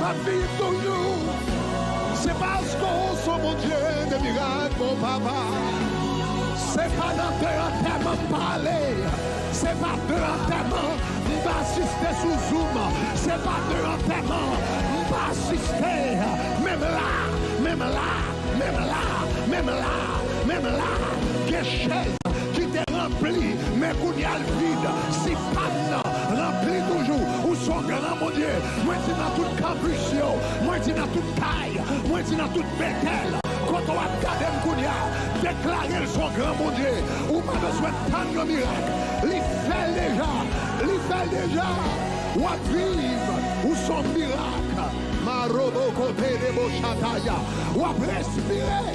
à vivre toujours. C'est parce qu'on est mon Dieu de miracles, mon papa. C'est pas dans tes enterrements parler. C'est pas de l'enterrement d'assister sous Zoom. C'est pas de l'enterrement d'assister. Même là, même là, même là, même là, même là. Quelle chaise qui t'est remplie, mais qu'on y a le vide. Si pas rempli toujours. Où sont grand mon Dieu? Moi je dans toute campus, moi je dans toute taille, moi je dans toute bételle. Quand on a regardé Mkounia, déclarer son grand mon Dieu, ou pas besoin de tant de miracles. Il fait déjà, ou à vivre, ou son miracle. Marobo côté de Bochataya, ou à respirer,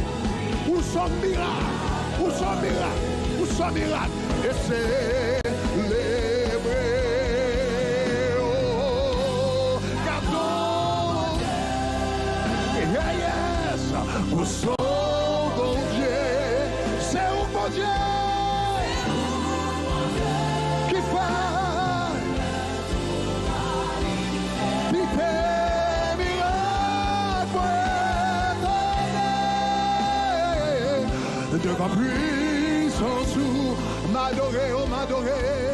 ou son miracle, ou son miracle, ou son miracle. Et c'est o som do Dieu, c'est o bon Dieu qui fait miracle de ma puissance, m'adorer, oh m'adorer.